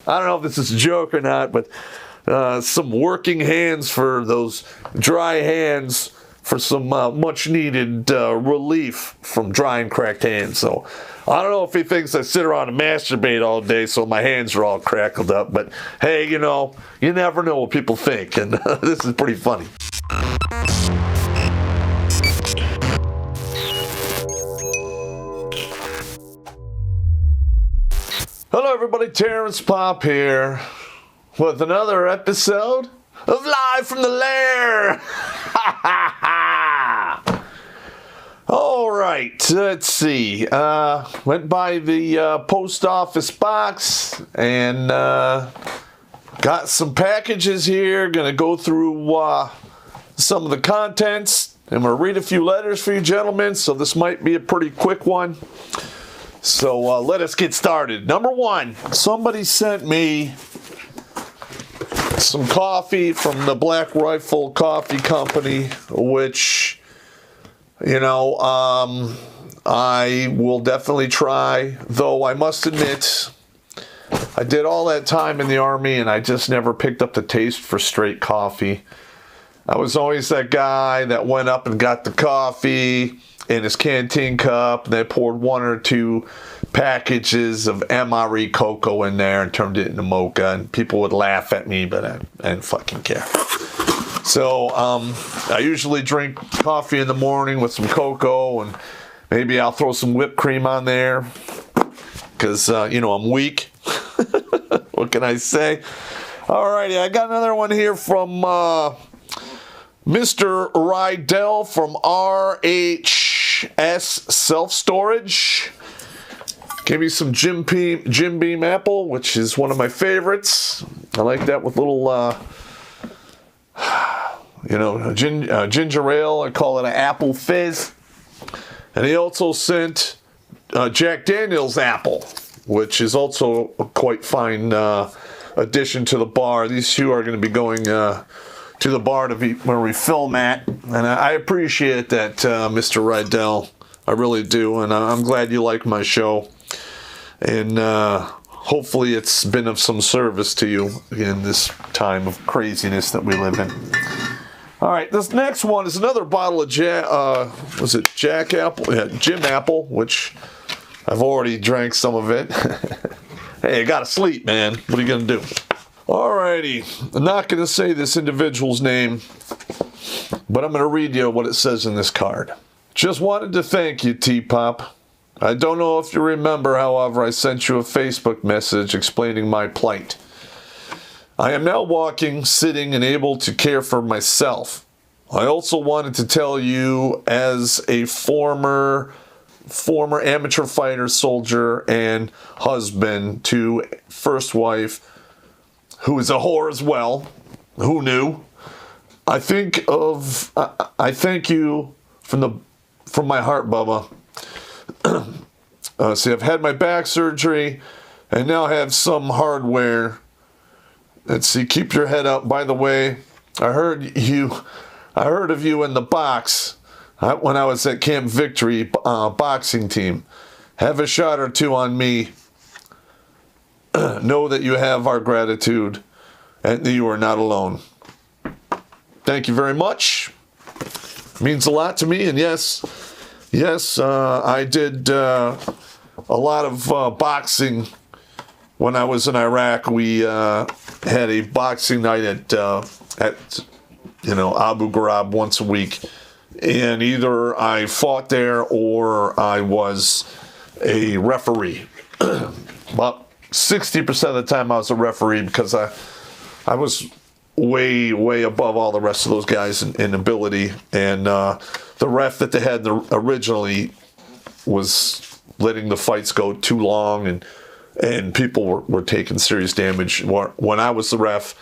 I don't know if this is a joke or not, but some working hands for those dry hands for some much needed relief from dry and cracked hands. So I don't know if he thinks I sit around and masturbate all day so my hands are all crackled up, but hey, you know, you never know what people think, and this is pretty funny. Hello everybody, Terrence Popp here with another episode of Live from the Lair. All right, let's see. Went by the post office box and got some packages here. Gonna go through some of the contents. I'm gonna read a few letters for you gentlemen, so this might be a pretty quick one. So let us get started. Number one, somebody sent me some coffee from the Black Rifle Coffee Company, which, you know, I will definitely try, though I must admit, I did all that time in the Army and I just never picked up the taste for straight coffee. I was always that guy that went up and got the coffee in his canteen cup, and they poured one or two packages of MRE cocoa in there and turned it into mocha, and people would laugh at me, but I didn't fucking care. So I usually drink coffee in the morning with some cocoa, and maybe I'll throw some whipped cream on there, because, you know, I'm weak. What can I say? Alrighty, I got another one here from Mr. Rydell from RHS Self-Storage. Gave me some Jim Beam apple, which is one of my favorites. I like that with little, you know, ginger ale. I call it an apple fizz. And he also sent Jack Daniel's apple, which is also a quite fine addition to the bar. These two are going to be going to the bar to be where we film at, and I appreciate that, Mr. Rydell. I really do, and I'm glad you like my show, and hopefully it's been of some service to you in this time of craziness that we live in. All right, this next one is another bottle of was it Jack Apple? Yeah, Jim Apple, which I've already drank some of it. Hey, I gotta sleep, man. What are you gonna do? Alrighty, I'm not going to say this individual's name, but I'm going to read you what it says in this card. Just wanted to thank you, T-Pop. I don't know if you remember, however, I sent you a Facebook message explaining my plight. I am now walking, sitting, and able to care for myself. I also wanted to tell you, as a former amateur fighter, soldier, and husband to first wife, who is a whore as well. Who knew? I thank you from my heart, Bubba. See, I've had my back surgery and now have some hardware. Let's see, keep your head up. By the way, I heard of you in the box when I was at Camp Victory boxing team. Have a shot or two on me. Know that you have our gratitude and that you are not alone. Thank you very much. It means a lot to me. And yes, I did a lot of boxing when I was in Iraq. We had a boxing night at Abu Ghraib once a week, and either I fought there or I was a referee. But 60% of the time I was a referee, because I was way above all the rest of those guys in ability, and the ref that they had originally was letting the fights go too long, and people were taking serious damage. When I was the ref,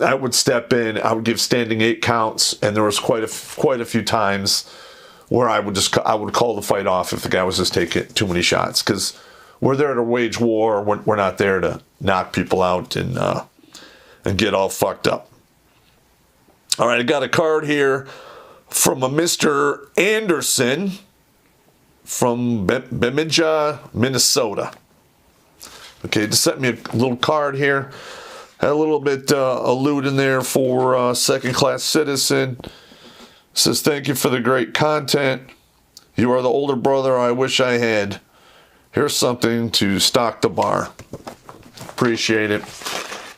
I would step in, I would give standing 8 counts, and there was quite a few times where I would call the fight off if the guy was just taking too many shots, because we're there to wage war. We're not there to knock people out and get all fucked up. All right, I got a card here from a Mr. Anderson from Bemidja, Minnesota. Okay, just sent me a little card here. Had a little bit of loot in there for second-class citizen. Says, thank you for the great content. You are the older brother I wish I had. Here's something to stock the bar. Appreciate it.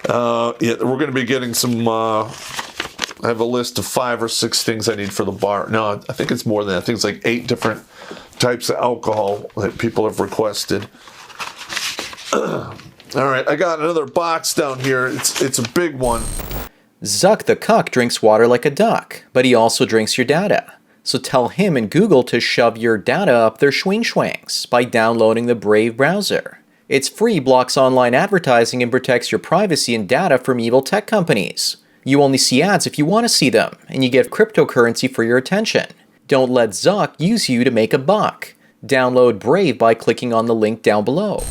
Yeah, we're going to be getting some... I have a list of 5 or 6 things I need for the bar. No, I think it's more than that. I think it's like 8 different types of alcohol that people have requested. All right, I got another box down here. It's a big one. Zuck the cuck drinks water like a duck, but he also drinks your data. So tell him and Google to shove your data up their schwing-schwangs by downloading the Brave browser. It's free, blocks online advertising, and protects your privacy and data from evil tech companies. You only see ads if you want to see them, and you get cryptocurrency for your attention. Don't let Zuck use you to make a buck. Download Brave by clicking on the link down below.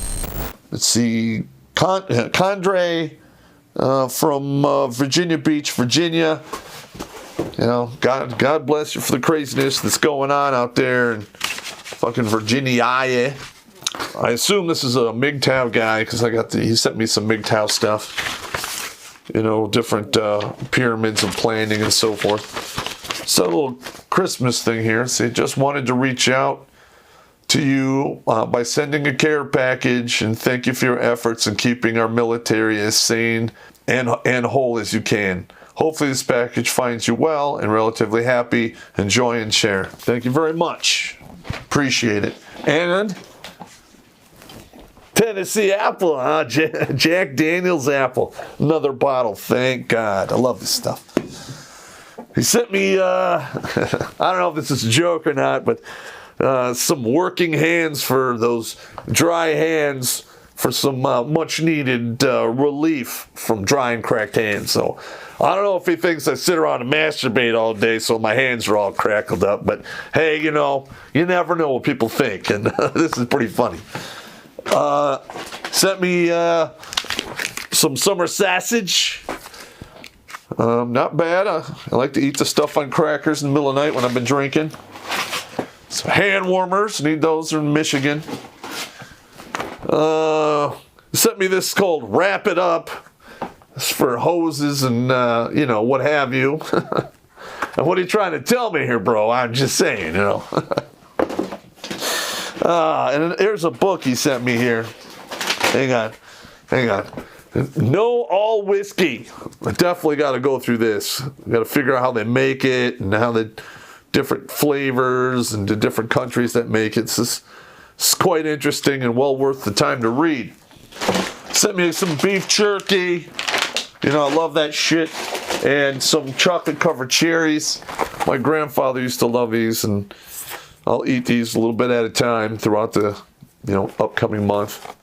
Let's see, Condre from Virginia Beach, Virginia. You know, God bless you for the craziness that's going on out there in fucking Virginia. I assume this is a MGTOW guy because he sent me some MGTOW stuff. You know, different pyramids of planning and so forth. So a little Christmas thing here. See, just wanted to reach out to you by sending a care package and thank you for your efforts in keeping our military as sane and whole as you can. Hopefully this package finds you well and relatively happy. Enjoy and share. Thank you very much. Appreciate it. And Tennessee apple, huh? Jack Daniel's apple. Another bottle. Thank God. I love this stuff. He sent me, I don't know if this is a joke or not, but some working hands for those dry hands for some much needed relief from dry and cracked hands. So I don't know if he thinks I sit around and masturbate all day so my hands are all crackled up, but hey, you know, you never know what people think, and this is pretty funny. Sent me some summer sausage. Not bad. I like to eat the stuff on crackers in the middle of the night when I've been drinking. Some hand warmers, need those in Michigan. Sent me this called Wrap It Up. It's for hoses and, you know, what have you. And what are you trying to tell me here, bro? I'm just saying, you know. And here's a book he sent me here. Hang on. No All Whiskey. I definitely got to go through this. Got to figure out how they make it and how the different flavors and the different countries that make it. It's quite interesting and well worth the time to read. Sent me some beef jerky. You know, I love that shit. And some chocolate-covered cherries. My grandfather used to love these, and I'll eat these a little bit at a time throughout the, you know, upcoming month.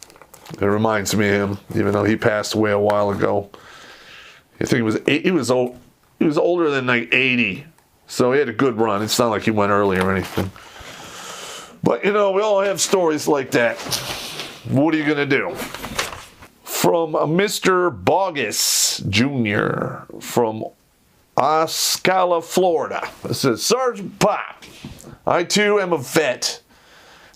It reminds me of him, even though he passed away a while ago. I think he was older than like 80, so he had a good run. It's not like he went early or anything. But you know, we all have stories like that. What are you gonna do? From Mr. Bogus Jr. from Osceola, Florida. It says, Sergeant Popp, I too am a vet.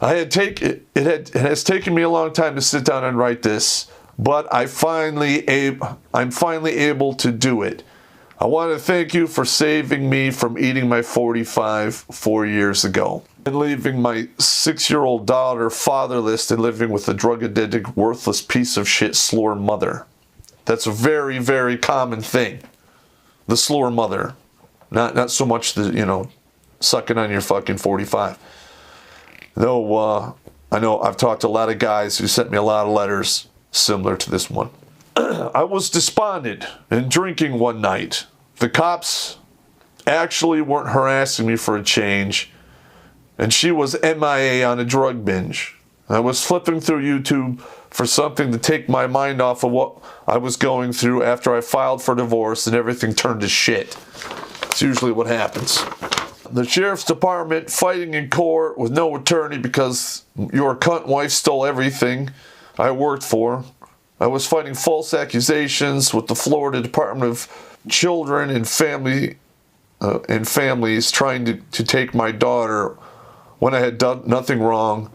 It has taken me a long time to sit down and write this, but I'm finally able to do it. I want to thank you for saving me from eating my 45 4 years ago and leaving my 6-year-old daughter fatherless and living with a drug-addicted, worthless piece of shit slur mother. That's a very, very common thing. The slur mother. Not so much the, you know, sucking on your fucking 45. Though, I know I've talked to a lot of guys who sent me a lot of letters similar to this one. I was despondent and drinking one night. The cops actually weren't harassing me for a change, and she was MIA on a drug binge. I was flipping through YouTube for something to take my mind off of what I was going through after I filed for divorce and everything turned to shit. It's usually what happens. The sheriff's department fighting in court with no attorney because your cunt wife stole everything I worked for. I was fighting false accusations with the Florida Department of Children and Families trying to take my daughter when I had done nothing wrong,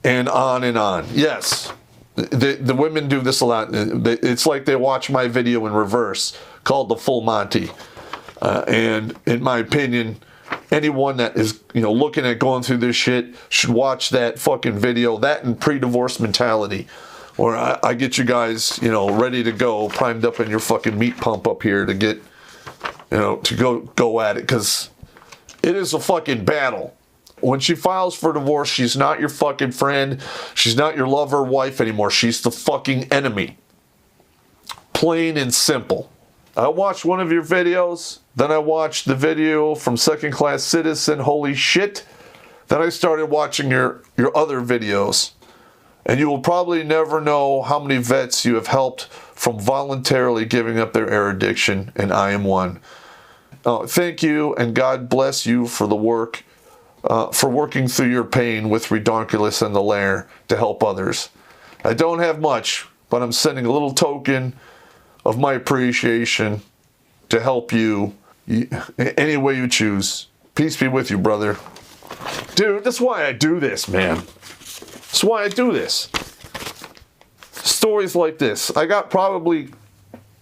and on and on. Yes, The women do this a lot. It's like they watch my video in reverse, called the Full Monty. And in my opinion, anyone that is, looking at going through this shit should watch that fucking video, that and Pre-Divorce Mentality, where I get you guys, ready to go, primed up in your fucking meat pump up here to get, to go at it, because it is a fucking battle. When she files for divorce, she's not your fucking friend. She's not your lover or wife anymore. She's the fucking enemy. Plain and simple. I watched one of your videos. Then I watched the video from Second Class Citizen. Holy shit. Then I started watching your other videos. And you will probably never know how many vets you have helped from voluntarily giving up their air addiction. And I am one. Thank you, and God bless you for the work. For working through your pain with Redonkulous and the Lair to help others. I don't have much, but I'm sending a little token of my appreciation to help you any way you choose. Peace be with you, brother. Dude, that's why I do this, man. That's why I do this. Stories like this. I got probably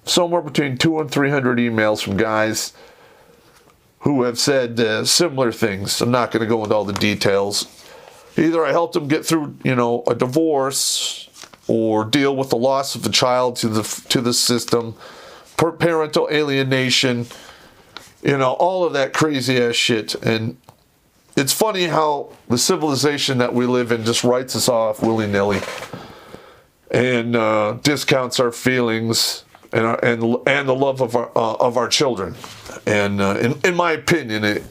somewhere between 200 and 300 emails from guys who have said similar things. I'm not going to go into all the details. Either I helped them get through, a divorce, or deal with the loss of a child to the system, parental alienation, all of that crazy ass shit. And it's funny how the civilization that we live in just writes us off willy-nilly and discounts our feelings and the love of our children. And in my opinion,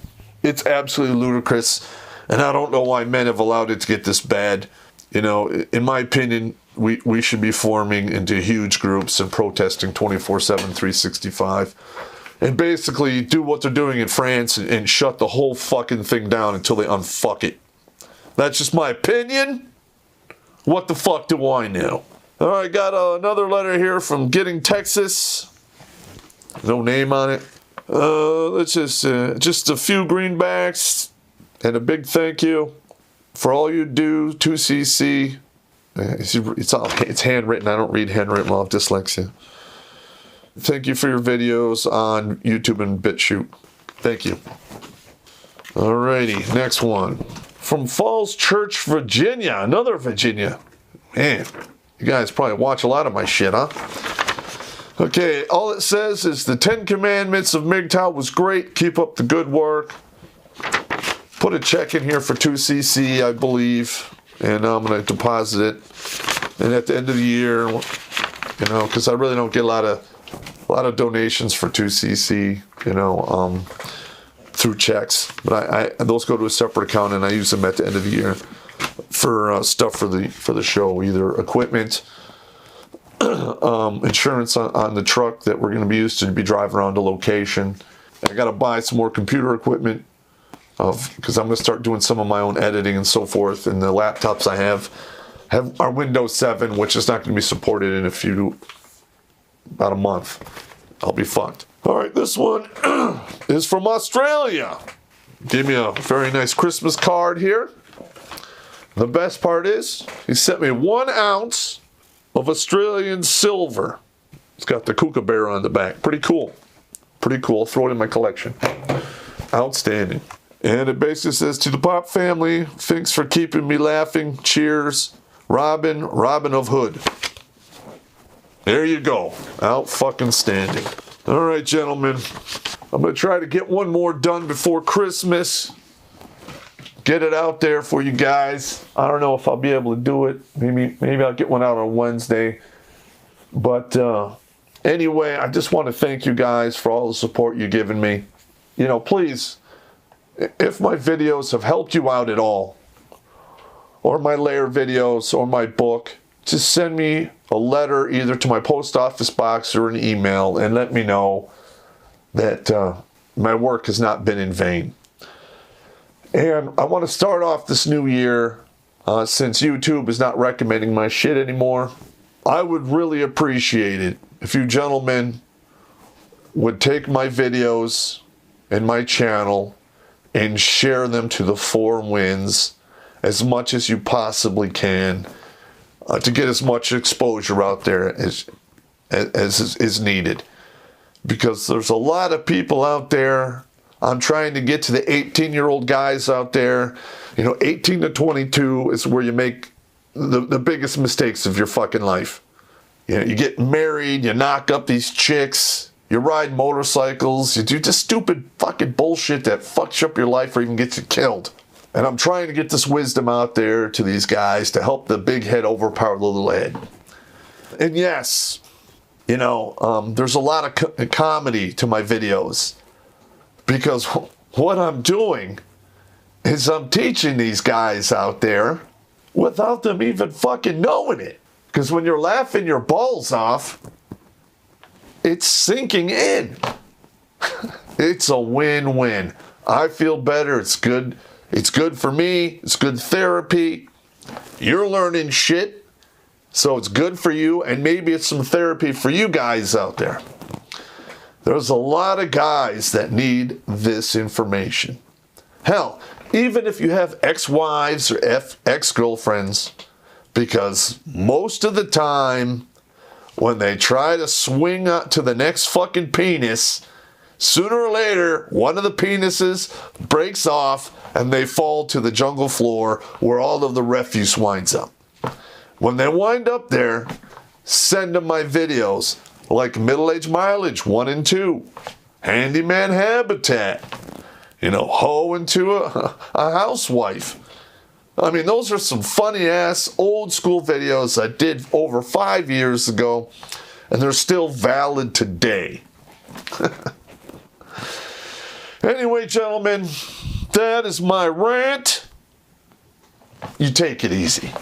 it's absolutely ludicrous, and I don't know why men have allowed it to get this bad. In my opinion, we should be forming into huge groups and protesting 24/7, 365, and basically do what they're doing in France and shut the whole fucking thing down until they unfuck it. That's just my opinion. What the fuck do I know? All right, got another letter here from Getting Texas. No name on it. Let's just a few greenbacks and a big thank you for all you do, 2CC. It's handwritten. I don't read handwritten. I'll have dyslexia. Thank you for your videos on YouTube and BitChute. Thank you. Alrighty, next one. From Falls Church, Virginia. Another Virginia. Man, you guys probably watch a lot of my shit, huh? Okay, all it says is the 10 Commandments of MGTOW was great. Keep up the good work. Put a check in here for 2CC, I believe, and I'm going to deposit it. And at the end of the year, because I really don't get a lot of donations for 2CC, through checks. But those go to a separate account, and I use them at the end of the year for stuff for the show, either equipment, insurance on the truck that we're going to be used to be driving around the location. I got to buy some more computer equipment because I'm going to start doing some of my own editing and so forth. And the laptops I have are Windows 7, which is not going to be supported in about a month. I'll be fucked. All right, this one is from Australia. Gave me a very nice Christmas card here. The best part is he sent me 1 ounce of Australian silver. It's got the kookaburra on the back. Pretty cool. Pretty cool. I'll throw it in my collection. Outstanding. And it basically says, to the Popp family, thanks for keeping me laughing. Cheers. Robin of Hood. There you go. Out fucking standing. All right, gentlemen. I'm going to try to get one more done before Christmas. Get it out there for you guys. I don't know if I'll be able to do it. Maybe I'll get one out on Wednesday. But anyway, I just want to thank you guys for all the support you've given me. Please, if my videos have helped you out at all, or my Lair videos, or my book, just send me a letter either to my post office box or an email and let me know that my work has not been in vain. And I want to start off this new year, since YouTube is not recommending my shit anymore, I would really appreciate it if you gentlemen would take my videos and my channel and share them to the 4 winds as much as you possibly can. to get as much exposure out there as is needed. Because there's a lot of people out there. I'm trying to get to the 18-year-old guys out there. 18 to 22 is where you make the biggest mistakes of your fucking life. You get married, you knock up these chicks, you ride motorcycles, you do just stupid fucking bullshit that fucks up your life or even gets you killed. And I'm trying to get this wisdom out there to these guys to help the big head overpower the little head. And yes, there's a lot of comedy to my videos. Because what I'm doing is I'm teaching these guys out there without them even fucking knowing it. Because when you're laughing your balls off, it's sinking in. It's a win-win. I feel better. It's good. It's good for me. It's good therapy. You're learning shit, so it's good for you, and maybe it's some therapy for you guys out there. There's a lot of guys that need this information. Hell, even if you have ex-wives or ex-girlfriends, because most of the time, when they try to swing to the next fucking penis, sooner or later, one of the penises breaks off and they fall to the jungle floor where all of the refuse winds up. When they wind up there, send them my videos like Middle Age Mileage 1 and 2, Handyman Habitat, hoe into a housewife. I mean, those are some funny-ass, old-school videos I did over 5 years ago, and they're still valid today. Anyway, gentlemen, that is my rant. You take it easy.